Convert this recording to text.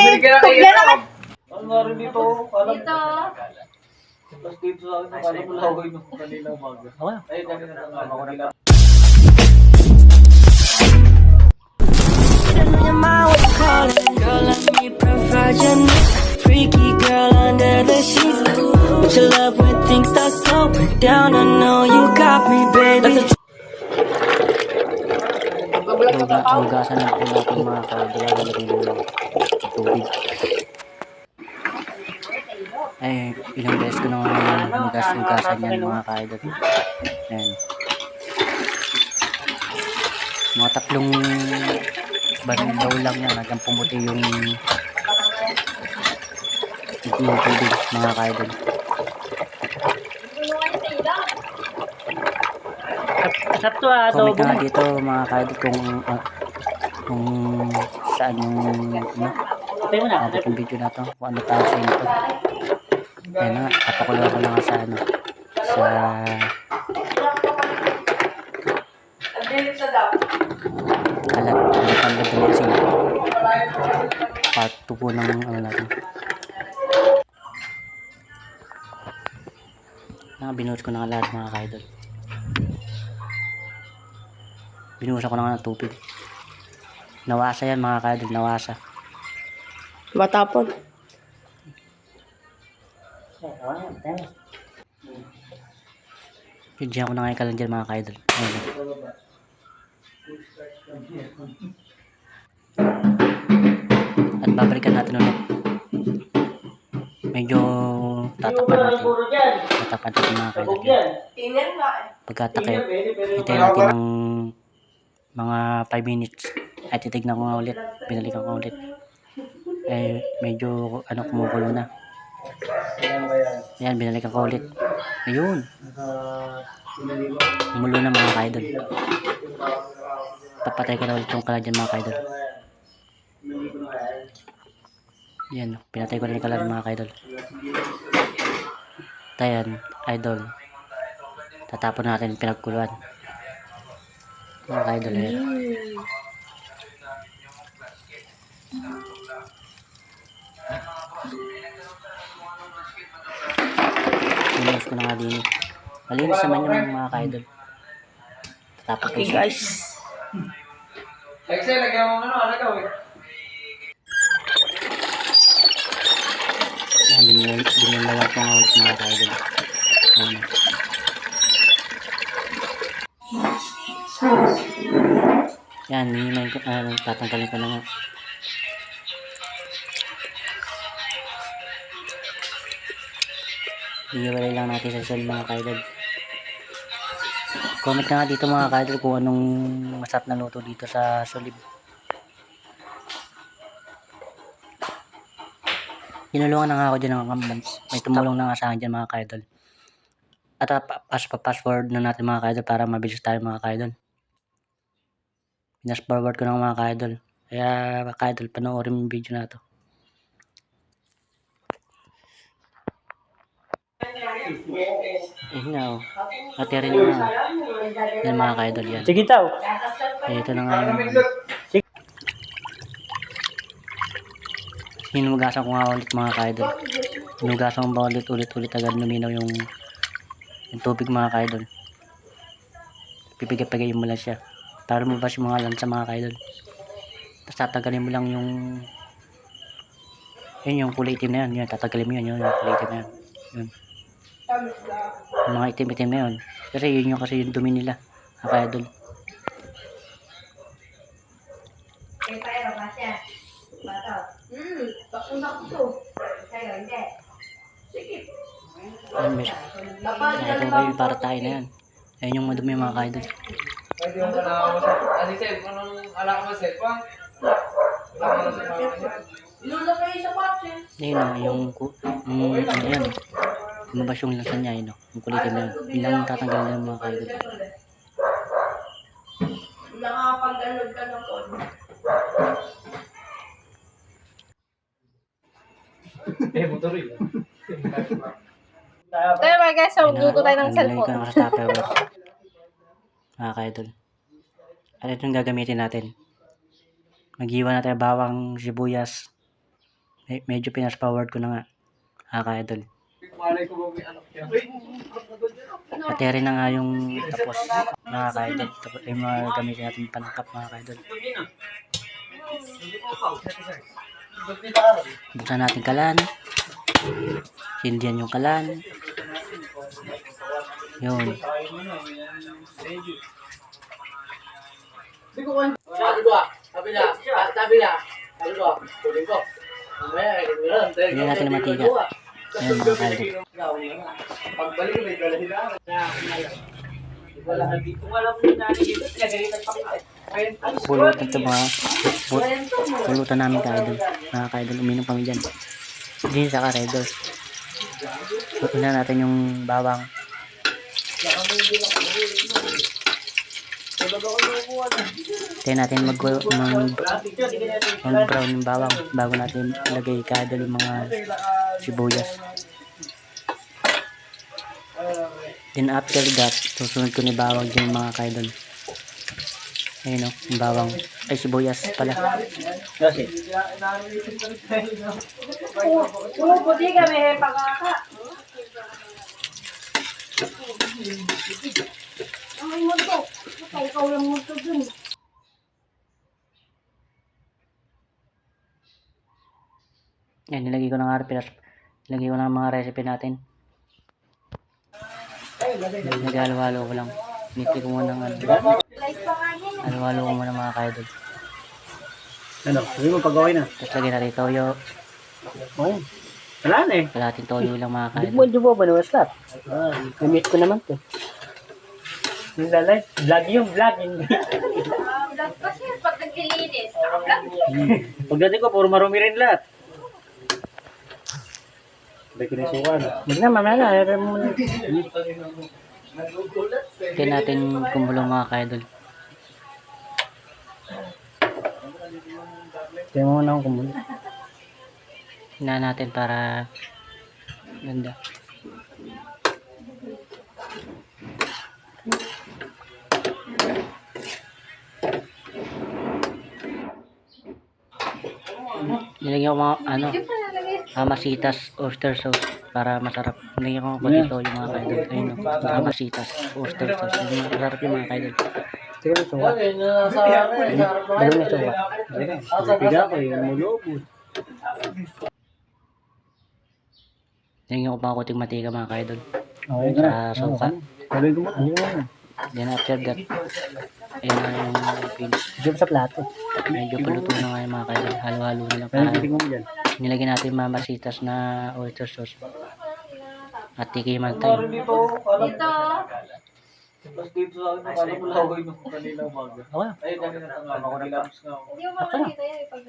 Tugla naman. Ano nga rin dito? Dito. Tapos dito sa akin, kala mo laway nung kanina umaga. Ay, kanina na ako nila. Girl, let me provide your needs. Freaky girl under the sheets. But your love when things start slowing down. I know you got me, baby. Hugasan lang po natin mga kadalagan ng tubig. Ay, ilang beses ko na hugasan yan mga kaidol. Ayan. Mga tatlong bandaw lang yan. Hanggang pumuti yung tubig mga kaidol. Sakto Comment nga dito mga kaidol kung saan yung Patay mo na. abot yung video na to, kung ano tayo sa ito. Ayan na, kapakulo ko na nga sa kalat, pagpagod na kasi part 2 po ng ano natin. Binuhos ko na nga lahat mga kaidol. Binuhusan ko na nga ng tubig. Nawasa yan mga kaidol, nawasa. Matapon. Diyan ko na nga ikalan dyan mga kaidol. Ayan. At babalikan natin ulit. Medyo tatakpan natin. Tatakpan natin mga kaidol. Pagkatakip, hintayin natin ng mga 5 minutes. At titignan ko nga ulit. Binalikan ko ulit. Eh, medyo kumukulo na. Ayan, binalikan ko ulit. Ayun. Umulo na mga kaidol. Papatay ko na ulit yung kalan dyan mga kaidol. Yan, pinatay ko na yung kalan mga kaidol. Ayan, idol. Tatapon natin yung pinagkuluan. Mga kaidol, ayan. Pinuhos ko na nga din. Malinis naman yung mga kaidol. Tatapon ko siya. Guys. Excel, lagyan mo alagaw eh. Yan, binulawat ko nga ulit mga kaidol. Ayan. Yan, minimayin ko, tatanggalin ko na nga. Iiwalay lang natin sa cell mga kaidol. Comment na nga dito mga kaidol kung anong masarap na luto dito sa Solib. Tinulungan na nga ako dyan ng kambans. May tumulong na nga sa akin dyan mga kaidol. At password na natin mga kaidol para mabilis tayo mga kaidol. Pinas-forward ko na mga kaidol. Kaya kaidol, panoorin yung video na to. Ayun nga o. Natira nyo na. Yan mga kaidol yan. Sige tao. Ito na nga yung... Hinugasan ko nga ulit mga kaidol. Hinugasan ko ba ulit agad luminaw yung tubig mga kaidol. Pipigay-pigay mo lang siya. Para lumabas yung mga lansa mga kaidol. Tapos tatagalin mo lang yung... Yun yung kulay itim na yan. Yun, tatagalin mo yun. Yung kulay itim na yan. Yun. Yung mga itim-itim na yun. Kasi yun yung kasi yung dumi nila. Mga kaidol. Ayun, mes. Ito ba yung para tayo na yan. Ayun yung madumi mga kaidol. Pwede yung panakaw mo sa... Asi Sel, kung anong alak mo Sel, pa? Alak mo sa mga Ayun o, yung ano yan. Lumabas yung lasa niya, yun o. Yung kulitin na yun. Yun lang yung tatanggalin ng mga kaidol. Nakakapag-download ka ng code. motor yun. Tayo mga guys, so magluto tayo ng cellphone. Nilagay ko na sa Tupperware. Mga kaidol. At ito yung gagamitin natin. Mag-iwan natin bawang, sibuyas, Medyo pinas forward ko na nga. Ka-idol. Malay ko ba may anak niya? Pati rin na nga yung tapos mga ka-idol. Tapos yung mga gamitin natin panangkap mga ka-idol. Buksan natin kalan. Sindihan yung kalan. Yun. Bigyan natin ng mantika. Ayun mga ka-idol. Pagbalik may dalahin na. Kung alam mo yung nanay dito, pinagalitan pa kita. Pulutan ito mga pulutan namin ka-idol. Mga ka-idol, uminom kami dyan. Hindi sa ka-idol. Ina natin yung bawang. Tayo natin mag-brown yung bawang bago natin ilagay ka-idol yung mga sibuyas. Then after that, susunod ko ni bawang din yung mga ka-idol. Ayun o, yung bawang. Ay, sibuyas pala. Kasi, Buti kami, pagkaka. Ang multo. Ikaw lang multo dun. Yan, nilagay ko na nga nilagay ko na ang mga recipe natin. Nag-halo-halo ko lang. Niti ko muna ng ano. Halo-halo ko muna mga ka-idol. ano, sabi mo pag-away na. Tapos lagyan natin toyo. Oo. Wala na eh. Kalating toyo lang mga Hindi ka-idol. mo di ba nawas lahat? Limit ko naman to. Yung lalay, vlog yung vlog. Vlog kasi pag naglilinis. Vlog. Pagdating ko, puro marumi rin lahat. Hindi kinasukan. Huwag na, mamaya na. Ayaw mo na. Tingnan natin kumulong mga ka-idol. Tingnan mo na akong kumulit. Tingnan natin para ganda. Nilagyan ko mga ano, Mamasitas oyster sauce para masarap. Nilagyan ko pa dito yung mga ka-idol. Ayun o, Mamasitas oyster sauce. Masarap yung mga ka-idol. Tingnan mo suka. Dalo na suka. Biga ko yung mulubos. Nilagyan ko pa ako kuting matika mga ka-idol. Okay Sa suka. Tuloy ko mo. Ano mo na? Then after that, ayun na yung finish. Diyan sa plato. Medyo paluto na nga yung mga ka-idol. Halo-halo na lang. Kaya titingnan mo dyan. Nilagyan natin yung Mamasitas na oyster sauce. At tikiman tayo. Dito. Dito sa akin, paano ko laway nung kanina umaga? Okay. Ay, dami na tangal. Ako na Hindi mo makakita yan pag